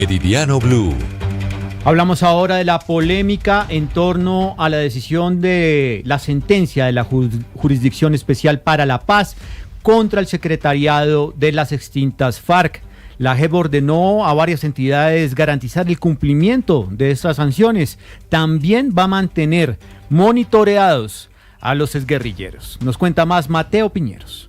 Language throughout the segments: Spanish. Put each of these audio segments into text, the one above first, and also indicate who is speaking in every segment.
Speaker 1: Meridiano Blue.
Speaker 2: Hablamos ahora de la polémica en torno a la decisión de la sentencia de la Jurisdicción Especial para la Paz contra el secretariado de las extintas FARC. La JEP ordenó a varias entidades garantizar el cumplimiento de estas sanciones. También va a mantener monitoreados a los exguerrilleros. Nos cuenta más Mateo Piñeros.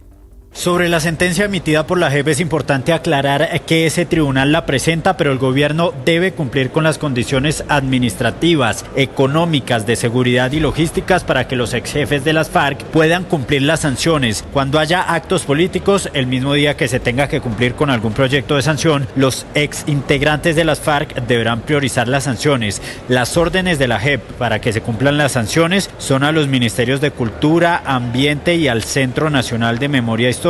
Speaker 3: Sobre la sentencia emitida por la JEP es importante aclarar que ese tribunal la presenta, pero el gobierno debe cumplir con las condiciones administrativas, económicas, de seguridad y logísticas para que los ex jefes de las FARC puedan cumplir las sanciones. Cuando haya actos políticos, el mismo día que se tenga que cumplir con algún proyecto de sanción, los ex integrantes de las FARC deberán priorizar las sanciones. Las órdenes de la JEP para que se cumplan las sanciones son a los ministerios de Cultura, Ambiente y al Centro Nacional de Memoria Histórica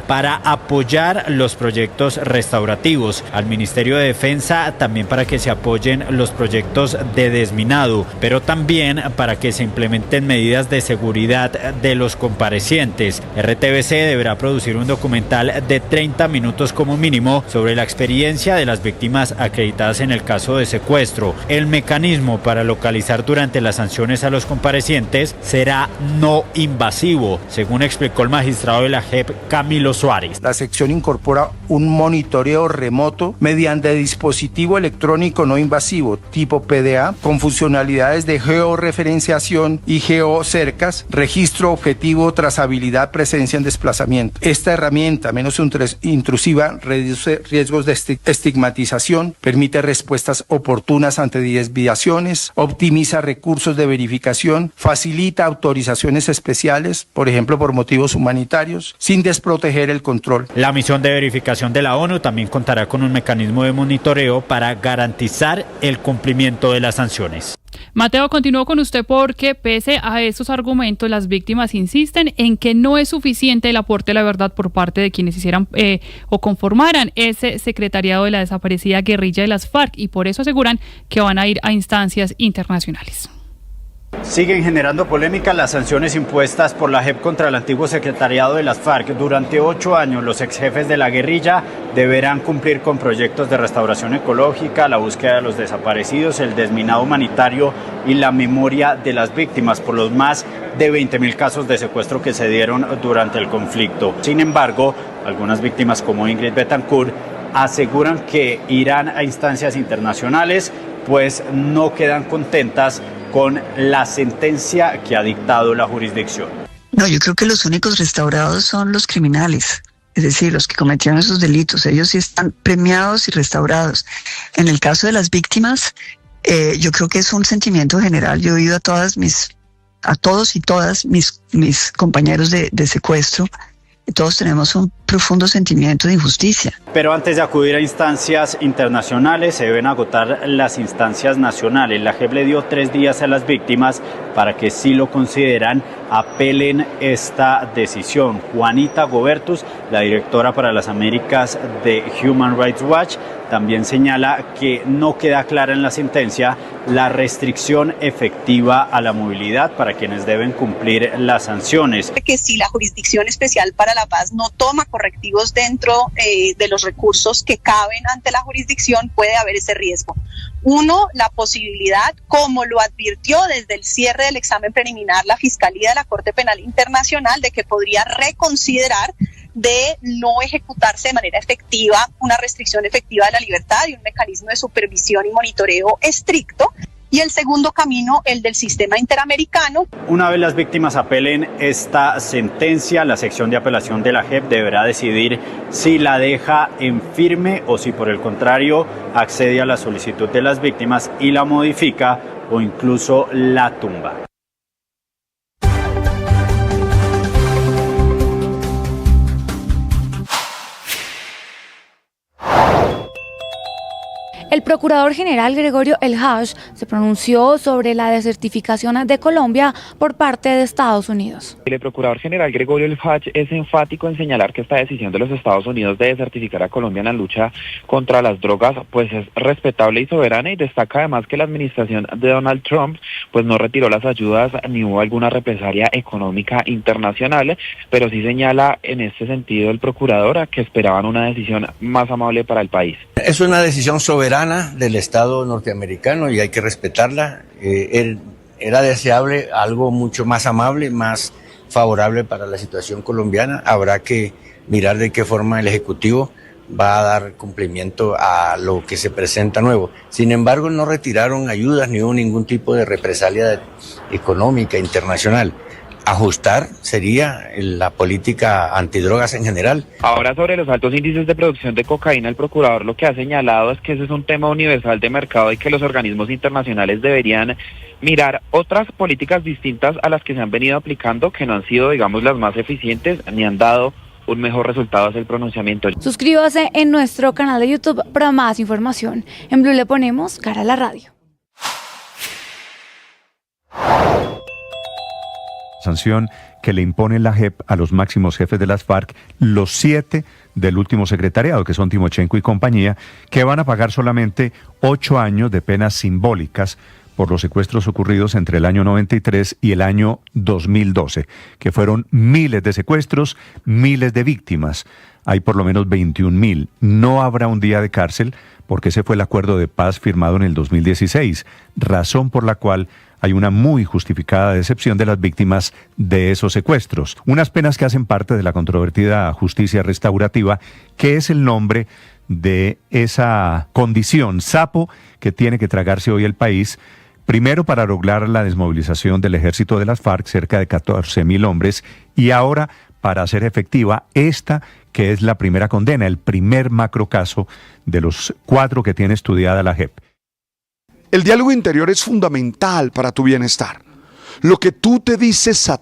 Speaker 3: para apoyar los proyectos restaurativos, al Ministerio de Defensa también para que se apoyen los proyectos de desminado, pero también para que se implementen medidas de seguridad de los comparecientes. RTBC deberá producir un documental de 30 minutos como mínimo sobre la experiencia de las víctimas acreditadas en el caso de secuestro. El mecanismo para localizar durante las sanciones a los comparecientes será no invasivo, según explicó el magistrado de la JEP, Camilo Suárez.
Speaker 4: La sección incorpora un monitoreo remoto mediante dispositivo electrónico no invasivo tipo PDA con funcionalidades de georreferenciación y geocercas, registro objetivo, trazabilidad, presencia en desplazamiento. Esta herramienta menos intrusiva reduce riesgos de estigmatización, permite respuestas oportunas ante desviaciones, optimiza recursos de verificación, facilita autorizaciones especiales, por ejemplo por motivos humanitarios, sin desproteger el control.
Speaker 3: La misión de verificación de la ONU también contará con un mecanismo de monitoreo para garantizar el cumplimiento de las sanciones.
Speaker 5: Mateo, continúo con usted porque pese a estos argumentos, las víctimas insisten en que no es suficiente el aporte de la verdad por parte de quienes hicieran o conformaran ese secretariado de la desaparecida guerrilla de las FARC y por eso aseguran que van a ir a instancias internacionales.
Speaker 3: Siguen generando polémica las sanciones impuestas por la JEP contra el antiguo secretariado de las FARC. Durante 8 años, los ex jefes de la guerrilla deberán cumplir con proyectos de restauración ecológica, la búsqueda de los desaparecidos, el desminado humanitario y la memoria de las víctimas por los más de 20.000 casos de secuestro que se dieron durante el conflicto. Sin embargo, algunas víctimas como Ingrid Betancourt aseguran que irán a instancias internacionales, pues no quedan contentas con la sentencia que ha dictado la jurisdicción.
Speaker 6: No, yo creo que los únicos restaurados son los criminales, es decir, los que cometieron esos delitos. Ellos sí están premiados y restaurados. En el caso de las víctimas, yo creo que es un sentimiento general. Yo he oído a todos y todas mis compañeros de secuestro. Todos tenemos un profundo sentimiento de injusticia.
Speaker 3: Pero antes de acudir a instancias internacionales, se deben agotar las instancias nacionales. La JEP le dio 3 días a las víctimas para que, si lo consideran, apelen esta decisión. Juanita Gobertus, la directora para las Américas de Human Rights Watch, también señala que no queda clara en la sentencia la restricción efectiva a la movilidad para quienes deben cumplir las sanciones.
Speaker 7: Que si la Jurisdicción Especial para la Paz no toma correctivos dentro de los recursos que caben ante la jurisdicción, puede haber ese riesgo. Uno, la posibilidad, como lo advirtió desde el cierre del examen preliminar la Fiscalía de la Corte Penal Internacional, de que podría reconsiderar de no ejecutarse de manera efectiva una restricción efectiva de la libertad y un mecanismo de supervisión y monitoreo estricto. Y el segundo camino, el del sistema interamericano.
Speaker 3: Una vez las víctimas apelen esta sentencia, la sección de apelación de la JEP deberá decidir si la deja en firme o si por el contrario accede a la solicitud de las víctimas y la modifica o incluso la tumba.
Speaker 8: El procurador general Gregorio El Haj se pronunció sobre la desertificación de Colombia por parte de Estados Unidos.
Speaker 9: El procurador general Gregorio El Haj es enfático en señalar que esta decisión de los Estados Unidos de desertificar a Colombia en la lucha contra las drogas pues es respetable y soberana, y destaca además que la administración de Donald Trump pues no retiró las ayudas ni hubo alguna represalia económica internacional, pero sí señala en este sentido el procurador que esperaban una decisión más amable para el país.
Speaker 10: Es una decisión soberana
Speaker 1: soberana del Estado norteamericano y hay que respetarla. Era deseable algo mucho más amable, más favorable para la situación colombiana. Habrá que mirar de qué forma el Ejecutivo va a dar cumplimiento a lo que se presenta nuevo. Sin embargo, no retiraron ayudas ni hubo ningún tipo de represalia económica internacional. Ajustar sería la política antidrogas en general.
Speaker 9: Ahora, sobre los altos índices de producción de cocaína, el procurador lo que ha señalado es que ese es un tema universal de mercado y que los organismos internacionales deberían mirar otras políticas distintas a las que se han venido aplicando, que no han sido, digamos, las más eficientes ni han dado un mejor resultado hacia el pronunciamiento.
Speaker 8: Suscríbase en nuestro canal de YouTube para más información. En Blue le ponemos cara a la radio.
Speaker 10: Sanción que le impone la JEP a los máximos jefes de las FARC, los 7 del último secretariado, que son Timochenko y compañía, que van a pagar solamente 8 años de penas simbólicas por los secuestros ocurridos entre el año 93 y el año 2012, que fueron miles de secuestros, miles de víctimas. Hay por lo menos 21.000. No habrá un día de cárcel porque ese fue el acuerdo de paz firmado en el 2016, razón por la cual hay una muy justificada decepción de las víctimas de esos secuestros. Unas penas que hacen parte de la controvertida justicia restaurativa, que es el nombre de esa condición sapo que tiene que tragarse hoy el país. Primero, para lograr la desmovilización del ejército de las FARC, cerca de 14.000 hombres, y ahora para hacer efectiva esta, que es la primera condena, el primer macrocaso de los 4 que tiene estudiada la JEP.
Speaker 11: El diálogo interior es fundamental para tu bienestar. Lo que tú te dices a...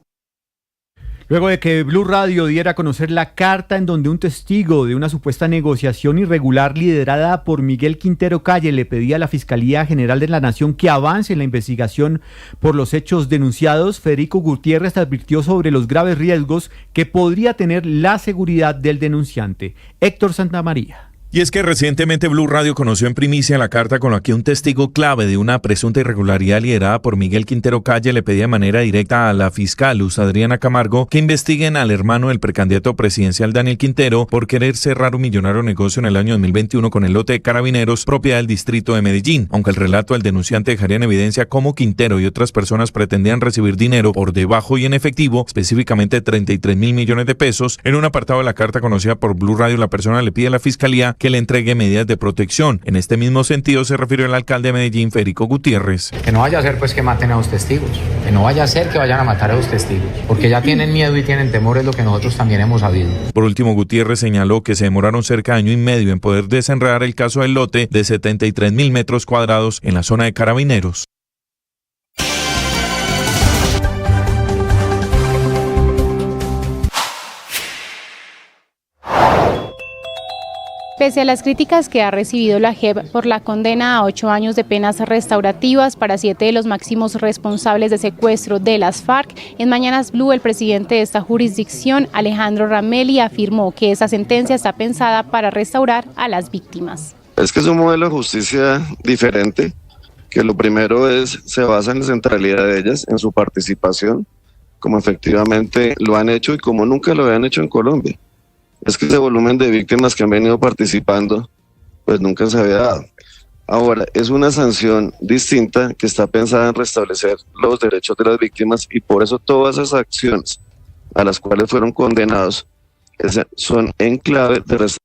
Speaker 2: Luego de que Blue Radio diera a conocer la carta en donde un testigo de una supuesta negociación irregular liderada por Miguel Quintero Calle le pedía a la Fiscalía General de la Nación que avance en la investigación por los hechos denunciados, Federico Gutiérrez advirtió sobre los graves riesgos que podría tener la seguridad del denunciante. Héctor Santamaría.
Speaker 12: Y es que recientemente Blue Radio conoció en primicia la carta con la que un testigo clave de una presunta irregularidad liderada por Miguel Quintero Calle le pedía de manera directa a la fiscal Luz Adriana Camargo que investiguen al hermano del precandidato presidencial Daniel Quintero por querer cerrar un millonario negocio en el año 2021 con el lote de Carabineros, propiedad del distrito de Medellín. Aunque el relato del denunciante dejaría en evidencia cómo Quintero y otras personas pretendían recibir dinero por debajo y en efectivo, específicamente 33.000 millones de pesos, en un apartado de la carta conocida por Blue Radio, la persona le pide a la fiscalía que le entregue medidas de protección. En este mismo sentido se refirió el alcalde de Medellín, Federico Gutiérrez.
Speaker 13: Que no vaya a ser pues que maten a los testigos, que no vaya a ser que vayan a matar a los testigos, porque ya tienen miedo y tienen temor, es lo que nosotros también hemos sabido.
Speaker 12: Por último, Gutiérrez señaló que se demoraron cerca de año y medio en poder desenredar el caso del lote de 73.000 metros cuadrados en la zona de Carabineros.
Speaker 14: Pese a las críticas que ha recibido la JEP por la condena a 8 años de penas restaurativas para 7 de los máximos responsables de secuestro de las FARC, en Mañanas Blue el presidente de esta jurisdicción, Alejandro Ramelli, afirmó que esa sentencia está pensada para restaurar a las víctimas.
Speaker 15: Es que es un modelo de justicia diferente, que lo primero se basa en la centralidad de ellas, en su participación, como efectivamente lo han hecho y como nunca lo habían hecho en Colombia. Es que ese volumen de víctimas que han venido participando, pues nunca se había dado. Ahora, es una sanción distinta que está pensada en restablecer los derechos de las víctimas y por eso todas esas acciones a las cuales fueron condenados son en clave de restaurar.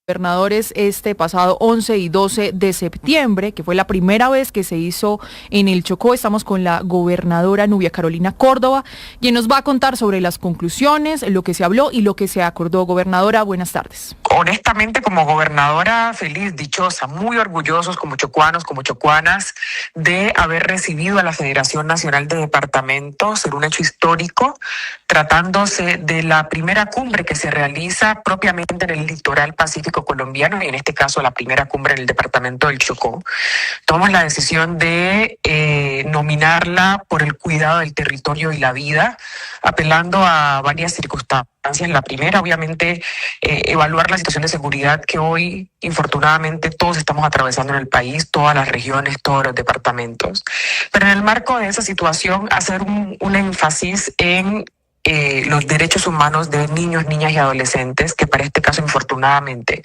Speaker 16: Gobernadores este pasado 11 y 12 de septiembre, que fue la primera vez que se hizo en el Chocó. Estamos con la gobernadora Nubia Carolina Córdoba, quien nos va a contar sobre las conclusiones, lo que se habló y lo que se acordó. Gobernadora, buenas tardes.
Speaker 17: Honestamente, como gobernadora, feliz, dichosa, muy orgullosos como chocuanos, como chocuanas, de haber recibido a la Federación Nacional de Departamentos, ser un hecho histórico, tratándose de la primera cumbre que se realiza propiamente en el litoral pacífico colombiano y en este caso la primera cumbre en el departamento del Chocó. Tomamos la decisión de nominarla por el cuidado del territorio y la vida, apelando a varias circunstancias. La primera, obviamente, evaluar la situación de seguridad que hoy, infortunadamente, todos estamos atravesando en el país, todas las regiones, todos los departamentos. Pero en el marco de esa situación, hacer un énfasis en los derechos humanos de niños, niñas y adolescentes, que para este caso infortunadamente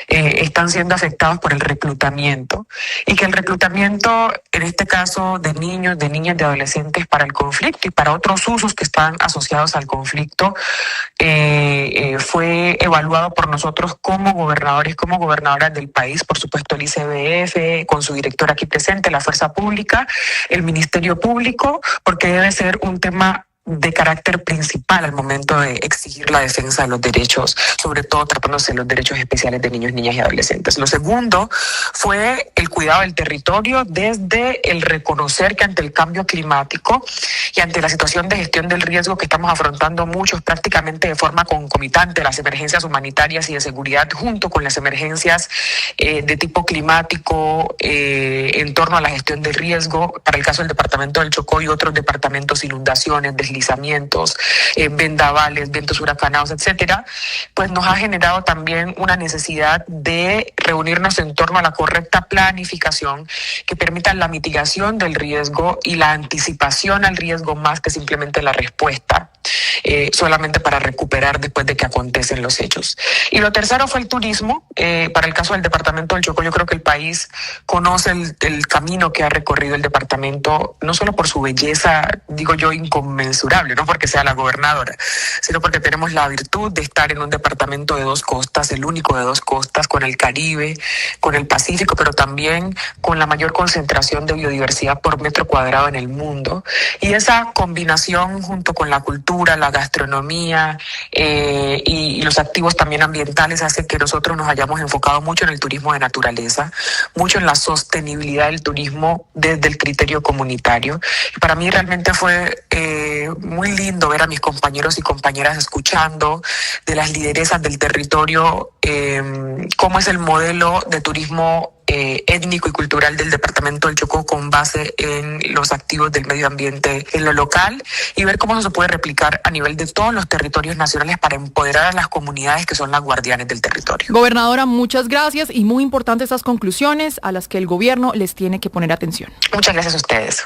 Speaker 17: están siendo afectados por el reclutamiento, y que el reclutamiento, en este caso de niños, de niñas, de adolescentes para el conflicto y para otros usos que están asociados al conflicto, fue evaluado por nosotros como gobernadores, como gobernadoras del país, por supuesto el ICBF, con su director aquí presente, la Fuerza Pública, el Ministerio Público, porque debe ser un tema de carácter principal al momento de exigir la defensa de los derechos, sobre todo tratándose de los derechos especiales de niños, niñas y adolescentes. Lo segundo fue el cuidado del territorio, desde el reconocer que ante el cambio climático y ante la situación de gestión del riesgo que estamos afrontando muchos prácticamente de forma concomitante, las emergencias humanitarias y de seguridad junto con las emergencias de tipo climático en torno a la gestión del riesgo, para el caso del departamento del Chocó y otros departamentos, inundaciones, deslizamientos, vendavales, vientos huracanados, etcétera, pues nos ha generado también una necesidad de reunirnos en torno a la correcta planificación que permita la mitigación del riesgo y la anticipación al riesgo más que simplemente la respuesta, solamente para recuperar después de que acontecen los hechos. Y lo tercero fue el turismo. Para el caso del departamento del Chocó, yo creo que el país conoce el camino que ha recorrido el departamento, no solo por su belleza, digo yo, inconmensurable, no porque sea la gobernadora, sino porque tenemos la virtud de estar en un departamento de 2 costas, el único de 2 costas, con el Caribe, con el Pacífico, pero también con la mayor concentración de biodiversidad por metro cuadrado en el mundo. Y esa combinación junto con la cultura, la gastronomía y los activos también ambientales hace que nosotros nos hayamos enfocado mucho en el turismo de naturaleza, mucho en la sostenibilidad del turismo desde el criterio comunitario. Y para mí realmente fue muy lindo ver a mis compañeros y compañeras escuchando de las lideresas del territorio cómo es el modelo de turismo étnico y cultural del departamento del Chocó con base en los activos del medio ambiente en lo local, y ver cómo eso se puede replicar a nivel de todos los territorios nacionales para empoderar a las comunidades que son las guardianes del territorio.
Speaker 16: Gobernadora, muchas gracias, y muy importantes estas conclusiones a las que el gobierno les tiene que poner atención.
Speaker 17: Muchas gracias a ustedes.